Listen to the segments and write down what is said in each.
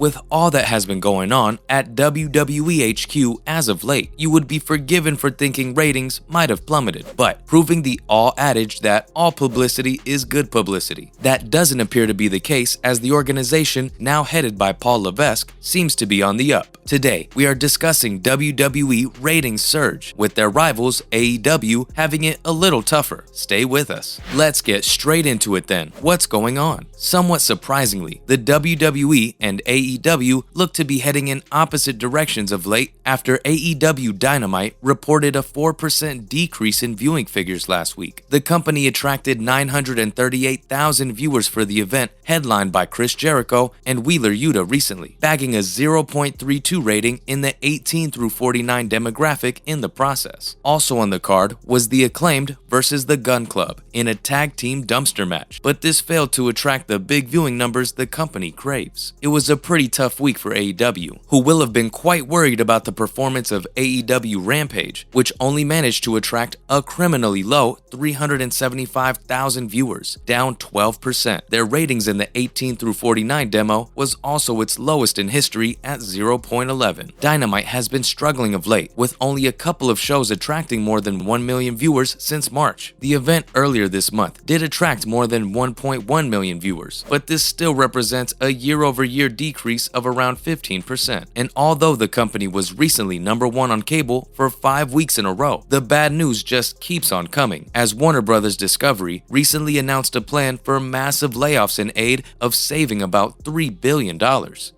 With all that has been going on at WWE HQ as of late, you would be forgiven for thinking ratings might have plummeted, but proving the all adage that all publicity is good publicity. That doesn't appear to be the case, as the organization, now headed by Paul Levesque, seems to be on the up. Today, we are discussing WWE ratings surge, with their rivals AEW having it a little tougher. Stay with us. Let's get straight into it then. What's going on? Somewhat surprisingly, the WWE and AEW look to be heading in opposite directions of late after AEW Dynamite reported a 4% decrease in viewing figures last week. The company attracted 938,000 viewers for the event, headlined by Chris Jericho and Wheeler Yuta recently, bagging a 0.32 rating in the 18 through 49 demographic in the process. Also on the card was the Acclaimed versus the Gun Club in a tag team dumpster match, but this failed to attract the big viewing numbers the company craves. It was a pretty tough week for AEW, who will have been quite worried about the performance of AEW Rampage, which only managed to attract a criminally low 375,000 viewers, down 12%. Their ratings in the 18 through 49 demo was also its lowest in history at 0.11. Dynamite has been struggling of late, with only a couple of shows attracting more than 1 million viewers since March. The event earlier this month did attract more than 1.1 million viewers, but this still represents a year-over-year decrease of around 15%. And although the company was recently #1 on cable for 5 weeks in a row, the bad news just keeps on coming, as Warner Bros. Discovery recently announced a plan for massive layoffs in aid of saving about $3 billion,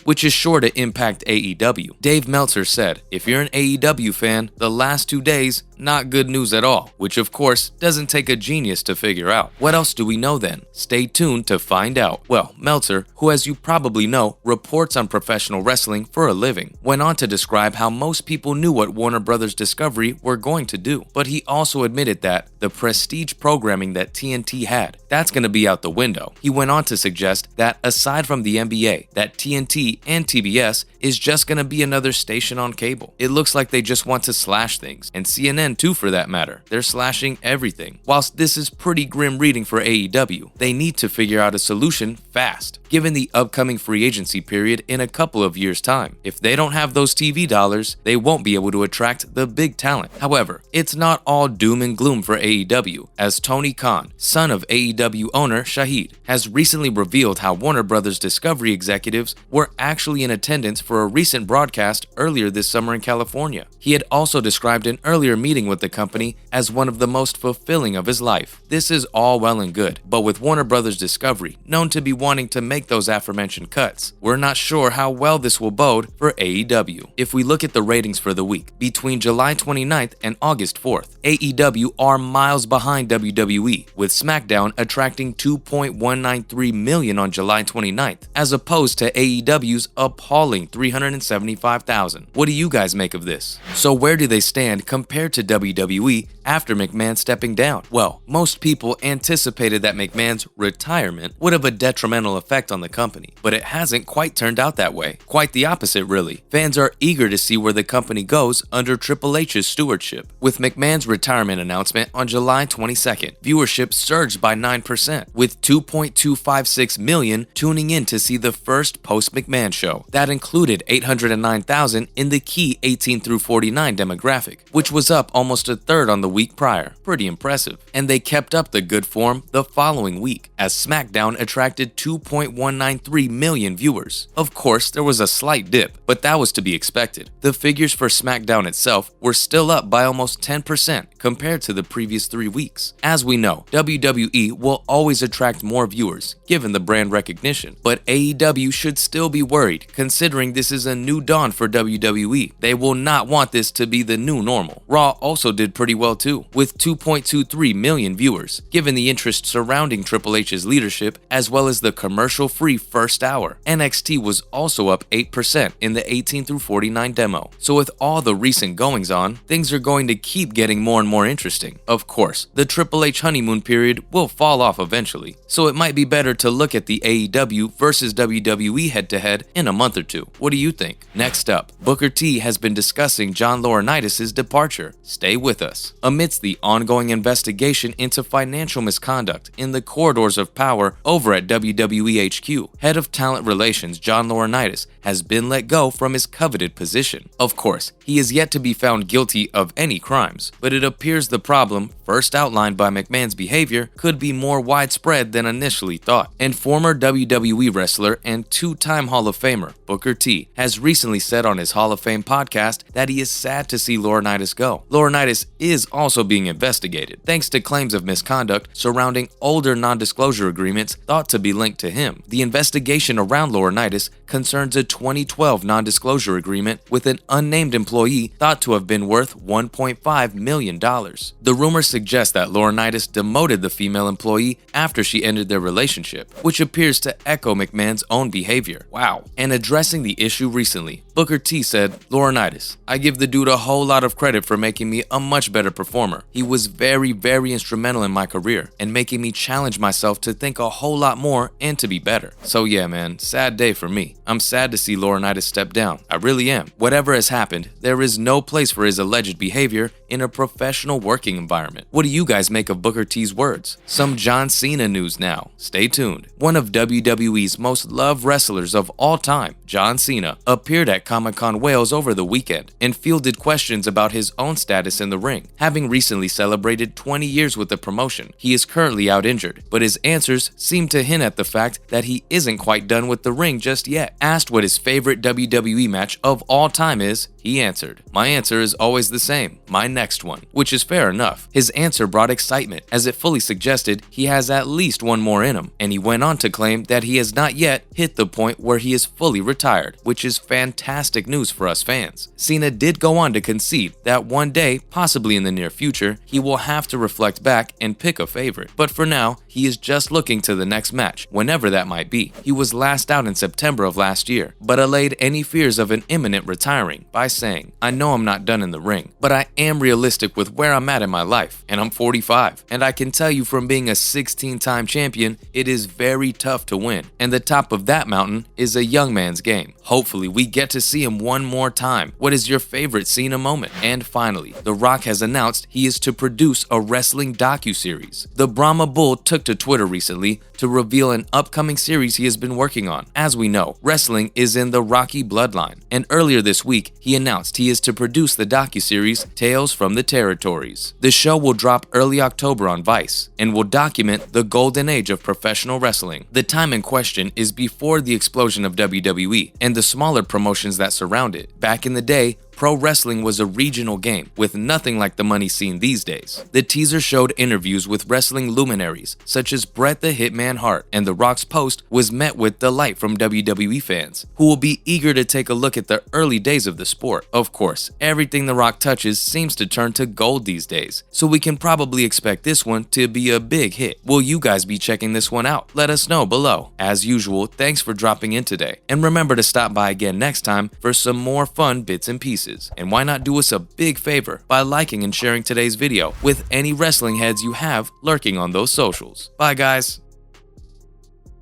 which is sure to impact AEW. Dave Meltzer said, "If you're an AEW fan, the last 2 days, not good news at all," which of course doesn't take a genius to figure out. What else do we know then? Stay tuned to find out. Well, Meltzer, who as you probably know, reports on professional wrestling for a living, went on to describe how most people knew what Warner Bros. Discovery were going to do, but he also admitted that the prestige programming that TNT had, that's going to be out the window. He went on to suggest that aside from the NBA, that TNT and TBS is just going to be another station on cable. It looks like they just want to slash things, and CNN too for that matter. They're slashing everything. Whilst this is pretty grim reading for AEW, they need to figure out a solution fast, given the upcoming free agency period in a couple of years' time. If they don't have those TV dollars, they won't be able to attract the big talent. However, it's not all doom and gloom for AEW, as Tony Khan, son of AEW owner Shahid, has recently revealed how Warner Bros. Discovery executives were actually in attendance for a recent broadcast earlier this summer in California. He had also described an earlier meeting with the company as one of the most fulfilling of his life. This is all well and good, but with Warner Bros. Discovery known to be wanting to make those aforementioned cuts, we're not sure how well this will bode for AEW. If we look at the ratings for the week, between July 29th and August 4th, AEW are miles behind WWE, with SmackDown attracting 2.193 million on July 29th, as opposed to AEW's appalling 375,000. What do you guys make of this? So where do they stand compared to WWE after McMahon stepping down? Well, most people anticipated that McMahon's retirement would have a detrimental effect on the company, but it hasn't quite turned out that way. Quite the opposite, really. Fans are eager to see where the company goes under Triple H's stewardship. With McMahon's retirement announcement on July 22nd, viewership surged by 9%, with 2.256 million tuning in to see the first post-McMahon show. That included 809,000 in the key 18 through 49 demographic, which was up almost a third on the week prior. Pretty impressive. And they kept up the good form the following week, as SmackDown attracted 2.193 million viewers. Of course, there was a slight dip, but that was to be expected. The figures for SmackDown itself were still up by almost 10% compared to the previous 3 weeks. As we know, WWE will always attract more viewers, given the brand recognition, but AEW should still be worried, considering this is a new dawn for WWE. They will not want this to be the new normal. Raw also did pretty well too, with 2.23 million viewers, given the interest surrounding Triple H's leadership as well as the commercial-free first hour. NXT was also up 8% in the 18 through 49 demo. So with all the recent goings on, things are going to keep getting more and more interesting. Of course, the Triple H honeymoon period will fall off eventually, so it might be better to look at the AEW versus WWE head-to-head in a month or two. What do you think? Next up, Booker T has been discussing John Laurinaitis' departure. Stay with us. Amidst the ongoing investigation into financial misconduct in the corridors of power over at WWE HQ, head of talent relations John Laurinaitis has been let go from his coveted position. Of course, he is yet to be found guilty of any crimes, but it appears the problem, first outlined by McMahon's behavior, could be more widespread than initially thought. And former WWE wrestler and two-time Hall of Famer Booker T has recently said on his Hall of Fame podcast that he is sad to see Laurinaitis go. Laurinaitis is also being investigated, thanks to claims of misconduct surrounding older non-disclosure agreements thought to be linked to him. The investigation around Laurinaitis concerns a 2012 non-disclosure agreement with an unnamed employee thought to have been worth $1.5 million. The rumors suggest that Laurinaitis demoted the female employee after she ended their relationship, which appears to echo McMahon's own behavior. Wow. And addressing the issue recently, Booker T said, "Laurinaitis, I give the dude a whole lot of credit for making me a much better performer. He was very, very instrumental in my career and making me challenge myself to think a whole lot more and to be better. So yeah, man, sad day for me. I'm sad to see Laurinaitis step down. I really am. Whatever has happened, there is no place for his alleged behavior in a professional working environment." What do you guys make of Booker T's words? Some John Cena news now. Stay tuned. One of WWE's most loved wrestlers of all time, John Cena, appeared at Comic-Con Wales over the weekend and fielded questions about his own status in the ring. Having recently celebrated 20 years with the promotion, he is currently out injured, but his answers seem to hint at the fact that he isn't quite done with the ring just yet. Asked what his favorite WWE match of all time is, he answered, "My answer is always the same, my next one," which is fair enough. His answer brought excitement, as it fully suggested he has at least one more in him, and he went on to claim that he has not yet hit the point where he is fully retired, which is fantastic news for us fans. Cena did go on to concede that one day, possibly in the near future, he will have to reflect back and pick a favorite. But for now, he is just looking to the next match, whenever that might be. He was last out in September of last year, but allayed any fears of an imminent retiring by saying, "I know I'm not done in the ring, but I am realistic with where I'm at in my life, and I'm 45, and I can tell you from being a 16-time champion, it is very tough to win, and the top of that mountain is a young man's game. Hopefully we get to see him one more time. What is your favorite Cena moment?" And finally, The Rock has announced he is to produce a wrestling docuseries. The Brahma Bull took to Twitter recently to reveal an upcoming series he has been working on. As we know, wrestling is in the Rocky bloodline, and earlier this week, he announced he is to produce the docuseries Tales from the Territories. The show will drop early October on Vice and will document the golden age of professional wrestling. The time in question is before the explosion of WWE and the smaller promotions that surround it. Back in the day, pro wrestling was a regional game with nothing like the money seen these days. The teaser showed interviews with wrestling luminaries such as Bret the Hitman Hart, and The Rock's post was met with delight from WWE fans, who will be eager to take a look at the early days of the sport. Of course, everything The Rock touches seems to turn to gold these days, so we can probably expect this one to be a big hit. Will you guys be checking this one out? Let us know below. As usual, thanks for dropping in today, and remember to stop by again next time for some more fun bits and pieces. And why not do us a big favor by liking and sharing today's video with any wrestling heads you have lurking on those socials. Bye guys!